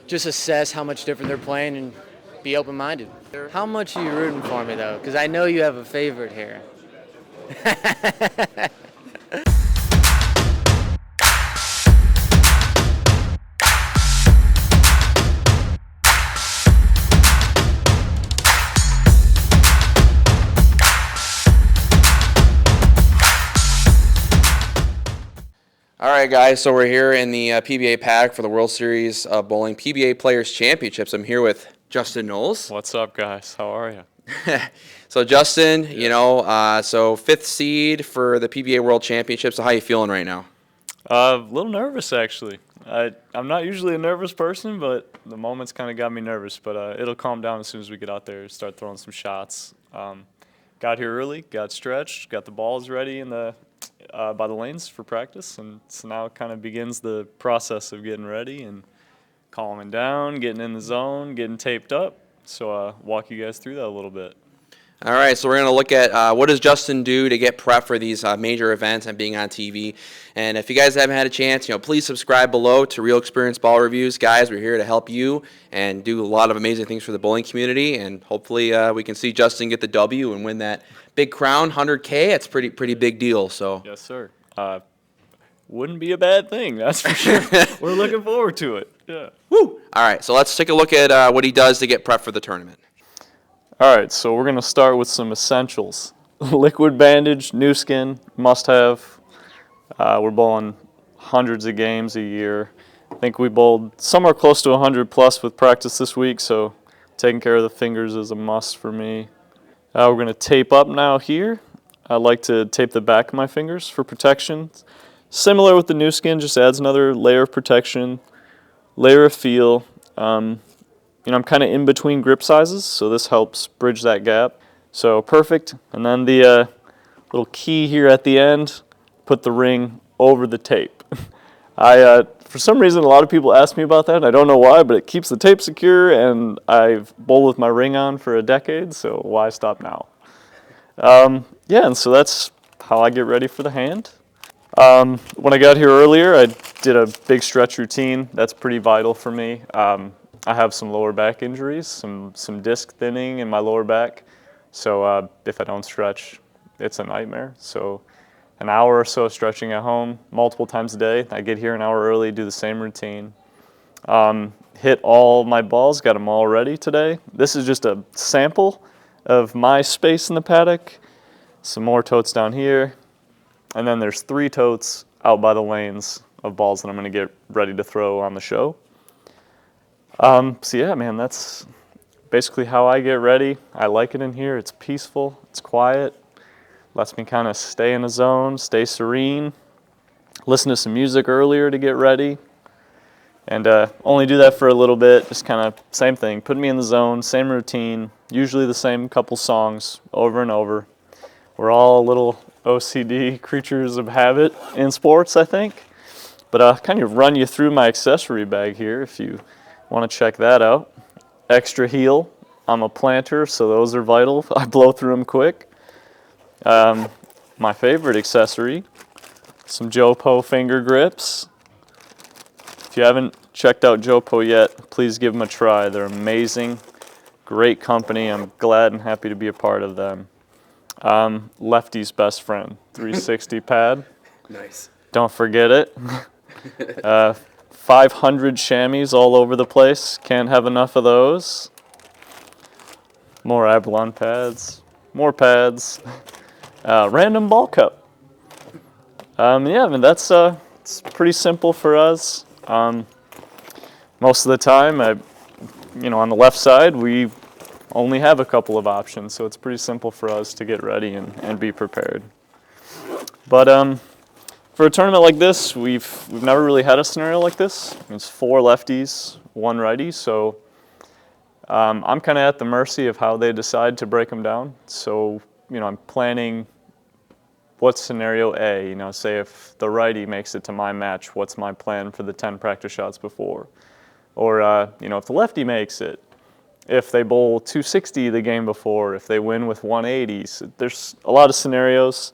just assess how much different they're playing and be open-minded. How much are you rooting for me, though? Because I know you have a favorite here. All right, guys, so we're here in the PBA paddock for the World Series Bowling PBA Players Championships. I'm here with Justin Knowles. What's up, guys? How are you? So, Justin, so 5th seed for the PBA World Championships. So how you feeling right now? A little nervous, actually. I'm not usually a nervous person, but the moment's kind of got me nervous. But it'll calm down as soon as we get out there, start throwing some shots. Got here early, got stretched, got the balls ready in the by the lanes for practice, and so now it kind of begins the process of getting ready and calming down, getting in the zone, getting taped up. So walk you guys through that a little bit. All right, so we're going to look at what does Justin do to get prep for these major events and being on TV. And if you guys haven't had a chance, please subscribe below to Real Experience Ball Reviews. Guys, we're here to help you and do a lot of amazing things for the bowling community. And hopefully we can see Justin get the W and win that big crown, 100K. It's pretty big deal. So Yes, sir. Wouldn't be a bad thing, that's for sure. We're looking forward to it. Yeah. Woo! All right, so let's take a look at what he does to get prep for the tournament. All right, so we're going to start with some essentials. Liquid bandage, new skin, must have. We're bowling hundreds of games a year. I think we bowled somewhere close to 100 plus with practice this week, so taking care of the fingers is a must for me. We're going to tape up now here. I like to tape the back of my fingers for protection. Similar with the new skin, just adds another layer of protection, layer of feel. I'm kind of in between grip sizes, so this helps bridge that gap. So perfect. And then the little key here at the end, put the ring over the tape. For some reason, a lot of people ask me about that. I don't know why, but it keeps the tape secure, and I've bowled with my ring on for a decade, so why stop now? And so that's how I get ready for the hand. When I got here earlier, I did a big stretch routine. That's pretty vital for me. I have some lower back injuries, some disc thinning in my lower back. So if I don't stretch, it's a nightmare. So an hour or so stretching at home multiple times a day. I get here an hour early, do the same routine. Hit all my balls, got them all ready today. This is just a sample of my space in the paddock. Some more totes down here. And then there's 3 totes out by the lanes of balls that I'm going to get ready to throw on the show. So yeah, man, that's basically how I get ready. I like it in here. It's peaceful. It's quiet. Lets me kind of stay in the zone, stay serene. Listen to some music earlier to get ready. And only do that for a little bit. Just kind of same thing. Put me in the zone, same routine. Usually the same couple songs over and over. We're all little OCD creatures of habit in sports, I think. But I'll kind of run you through my accessory bag here if you want to check that out. Extra heel. I'm a planter, so those are vital. I blow through them quick. My favorite accessory, some Jopo finger grips. If you haven't checked out Jopo yet, please give them a try. They're amazing. Great company. I'm glad and happy to be a part of them. Lefty's best friend, 360 pad. Nice. Don't forget it. 500 chamois all over the place. Can't have enough of those. More Abalone pads. More pads. Random ball cup. That's it's pretty simple for us. Most of the time, on the left side, we only have a couple of options, so it's pretty simple for us to get ready and be prepared. But for a tournament like this, we've never really had a scenario like this. It's 4 lefties, 1 righty, so I'm kind of at the mercy of how they decide to break them down. So, I'm planning what's scenario A. Say if the righty makes it to my match, what's my plan for the 10 practice shots before? Or, if the lefty makes it, if they bowl 260 the game before, if they win with 180s. There's a lot of scenarios,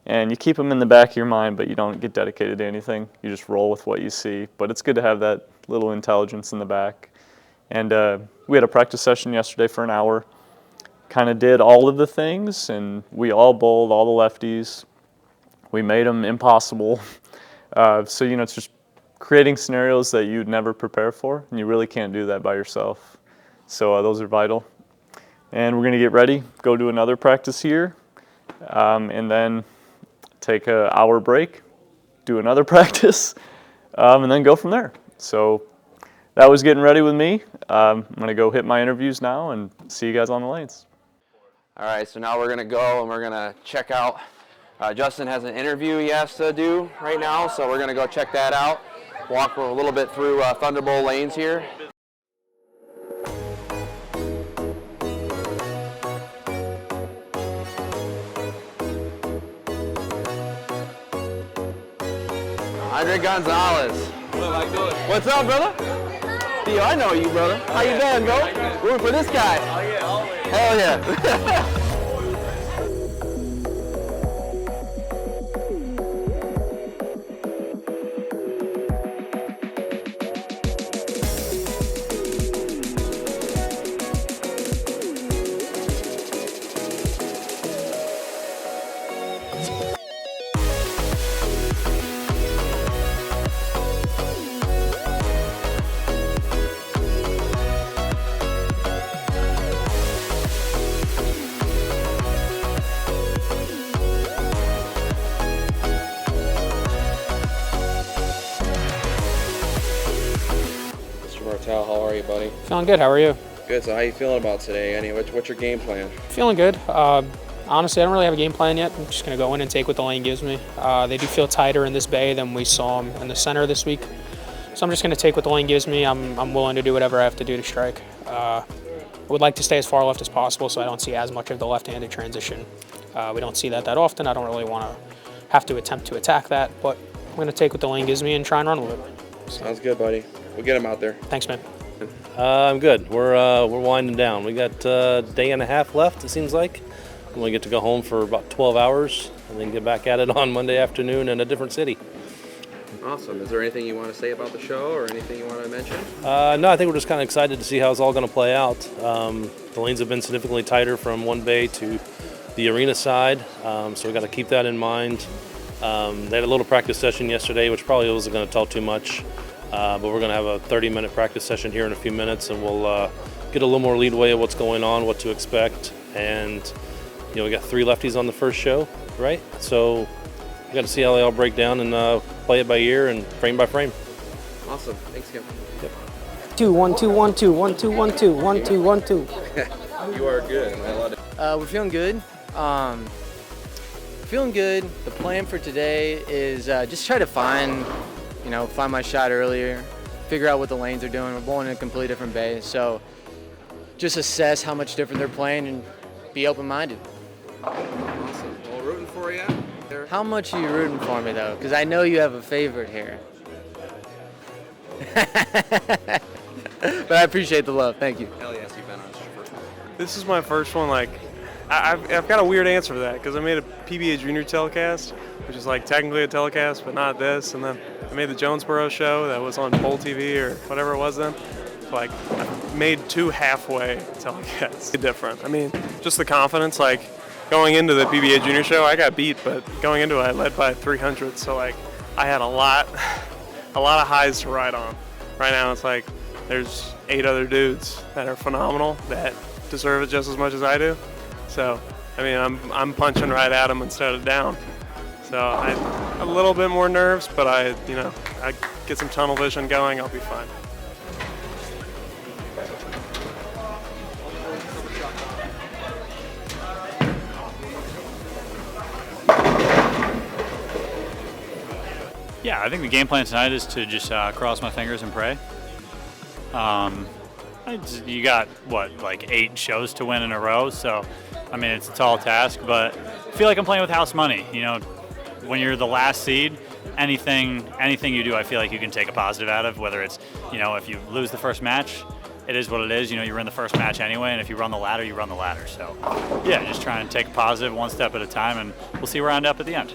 And you keep them in the back of your mind, but you don't get dedicated to anything. You just roll with what you see. But it's good to have that little intelligence in the back. And we had a practice session yesterday for an hour. Kind of did all of the things, and we all bowled all the lefties. We made them impossible. So, it's just creating scenarios that you'd never prepare for, and you really can't do that by yourself. So those are vital. And we're going to get ready, go to another practice here, and then take an hour break, do another practice, and then go from there. So that was getting ready with me. I'm going to go hit my interviews now and see you guys on the lanes. All right, so now we're going to go and we're going to check out. Justin has an interview he has to do right now, so we're going to go check that out. Walk a little bit through Thunderbowl Lanes here. Andre Gonzalez. What's up, brother? Yo, I know you, brother. How you been, bro? Rooting for this guy. Oh, yeah, always. Hell yeah. Martel, how are you, buddy? Feeling good. How are you? Good. So how you feeling about today? What's your game plan? Feeling good. Honestly, I don't really have a game plan yet. I'm just going to go in and take what the lane gives me. They do feel tighter in this bay than we saw them in the center this week. So I'm just going to take what the lane gives me. I'm willing to do whatever I have to do to strike. I would like to stay as far left as possible so I don't see as much of the left-handed transition. We don't see that often. I don't really want to have to attempt to attack that, but I'm going to take what the lane gives me and try and run with it. Sounds good, buddy. We'll get him out there. Thanks, man. I'm good. We're winding down. We got a day and a half left, it seems like. We get to go home for about 12 hours and then get back at it on Monday afternoon in a different city. Awesome. Is there anything you want to say about the show or anything you want to mention? No, I think we're just kind of excited to see how it's all going to play out. The lanes have been significantly tighter from one bay to the arena side, so we got to keep that in mind. They had a little practice session yesterday, which probably wasn't going to tell too much. But we're going to have a 30-minute practice session here in a few minutes, and we'll get a little more leadway of what's going on, what to expect. And, we got 3 lefties on the first show, right? So we got to see how they all break down and play it by ear and frame by frame. Awesome. Thanks, Kim. Yep. 2 1 2 1 2 1 2 1 2 1 2 1 2. You are good. I love it. We're feeling good. Feeling good. The plan for today is just try to find my shot earlier, figure out what the lanes are doing. We're bowling in a completely different bay, so just assess how much different they're playing and be open-minded. Awesome. Well, rooting for you. How much are you rooting for me, though? Because I know you have a favorite here. But I appreciate the love. Thank you. Hell yes, you've been on this first one. This is my first one. I've got a weird answer for that because I made a PBA Junior telecast, which is technically a telecast, but not this. And then I made the Jonesboro show that was on Bowl TV or whatever it was then. So I made 2 halfway telecasts. Different. Just the confidence. Going into the PBA Junior show, I got beat, but going into it, I led by 300. So I had a lot of highs to ride on. Right now, it's there's 8 other dudes that are phenomenal that deserve it just as much as I do. So, I'm punching right at them instead of down. So I a little bit more nerves, but I get some tunnel vision going, I'll be fine. Yeah, I think the game plan tonight is to just cross my fingers and pray. You got, 8 shows to win in a row, so, it's a tall task, but I feel like I'm playing with house money. When you're the last seed, anything you do, I feel like you can take a positive out of, whether it's, if you lose the first match, it is what it is. You know, you're in the first match anyway, and if you run the ladder, you run the ladder. So, yeah, just trying to take a positive one step at a time, and we'll see where I end up at the end.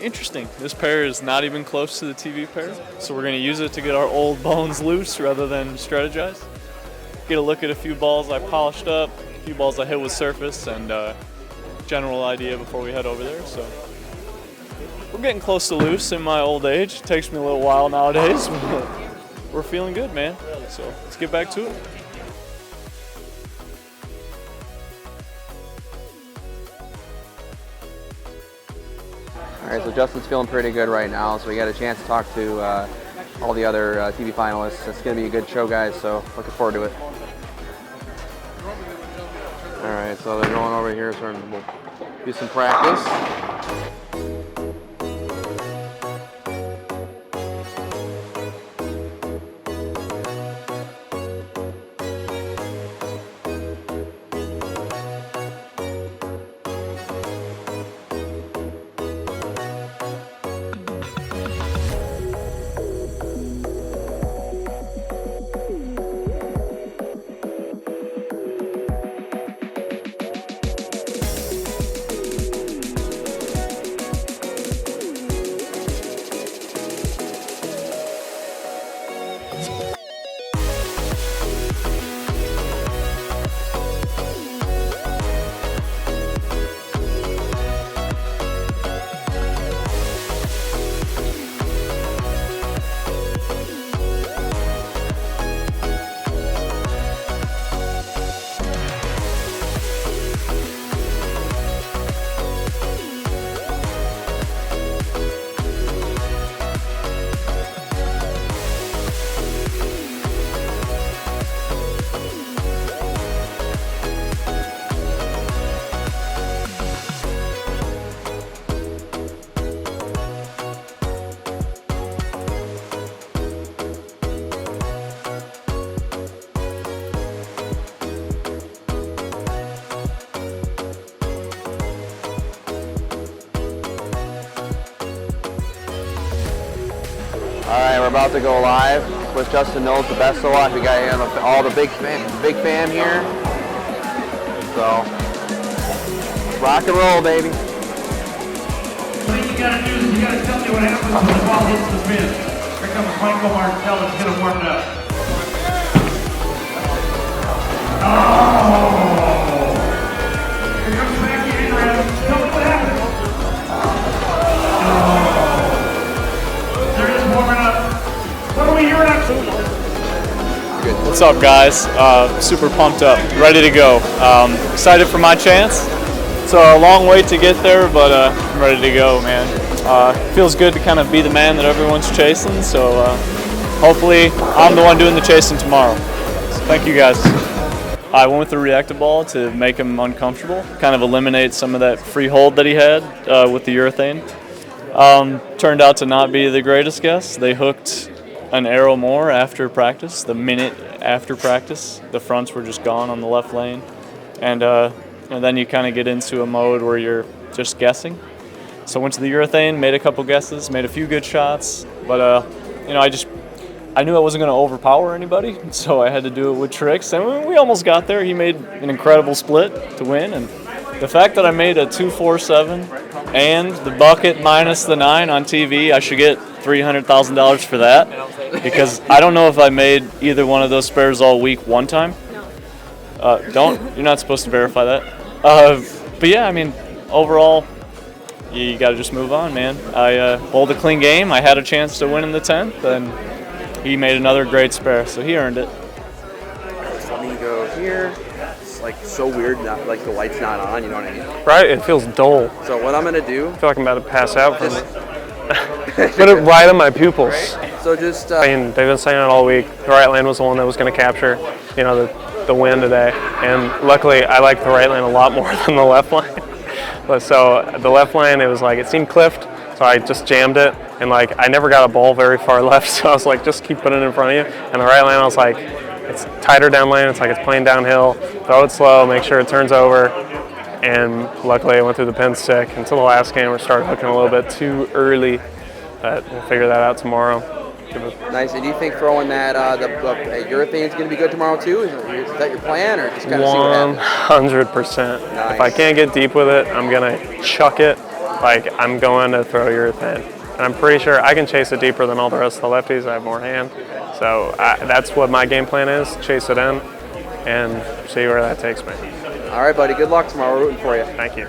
Interesting. This pair is not even close to the TV pair, so we're going to use it to get our old bones loose rather than strategize. Get a look at a few balls I polished up, a few balls I hit with surface, and general idea before we head over there. So we're getting close to loose in my old age. It takes me a little while nowadays, but we're feeling good, man. So let's get back to it. All right, so Justin's feeling pretty good right now, so we got a chance to talk to all the other TV finalists. It's going to be a good show, guys, so looking forward to it. All right, so they're going over here, so we'll do some practice. All right, we're about to go live with Justin Knowles, the best of luck. We got all the big fam here. So, rock and roll, baby. What you gotta do is you gotta tell me what happens when the ball hits the pin. Here comes Michael Martell, let's get him warmed up. Oh! Here comes Mackie Ingram. Tell me what happened. Oh! There it is warming up. What are we hearing up to? What's up, guys? Super pumped up, ready to go. Excited for my chance. It's a long way to get there, but I'm ready to go, man. Feels good to kind of be the man that everyone's chasing, so hopefully I'm the one doing the chasing tomorrow. So thank you, guys. I went with the reactive ball to make him uncomfortable, kind of eliminate some of that free hold that he had with the urethane. Turned out to not be the greatest guess. They hooked an arrow more after practice. The minute after practice, the fronts were just gone on the left lane. And then you kind of get into a mode where you're just guessing. So went to the urethane, made a couple guesses, made a few good shots, but I knew I wasn't going to overpower anybody, so I had to do it with tricks, and we almost got there. He made an incredible split to win, and the fact that I made a 2-4-7 and the bucket minus the 9 on TV, I should get $300,000 for that, because I don't know if I made either one of those spares all week one time. You're not supposed to verify that. But yeah, I mean, overall, you got to just move on, man. I bowled a clean game. I had a chance to win in the 10th, and he made another great spare, so he earned it. Let me go here. It's like so weird, not like the light's not on, you know what I mean? Right, it feels dull. So what I'm gonna do? I feel like I'm about to pass out from it. Put it right on my pupils. Right. So just. They've been saying it all week. The right lane was the one that was going to capture, the win today. And luckily, I like the right lane a lot more than the left lane. But so the left lane, it seemed cliffed, so I just jammed it. And I never got a ball very far left, so I was like, just keep putting it in front of you. And the right lane, I was like, it's tighter down lane. It's like it's playing downhill. Throw it slow, make sure it turns over. And luckily I went through the pin stick until the last game. We started hooking a little bit too early, but we'll figure that out tomorrow. Nice. And do you think throwing that the urethane is going to be good tomorrow too? Is that your plan, or just kind of see what happens? 100%. Nice. If I can't get deep with it, I'm gonna chuck it. Like I'm going to throw urethane, and I'm pretty sure I can chase it deeper than all the rest of the lefties. I have more hand, so that's what my game plan is: chase it in, and see where that takes me. All right, buddy. Good luck tomorrow. We're rooting for you. Thank you.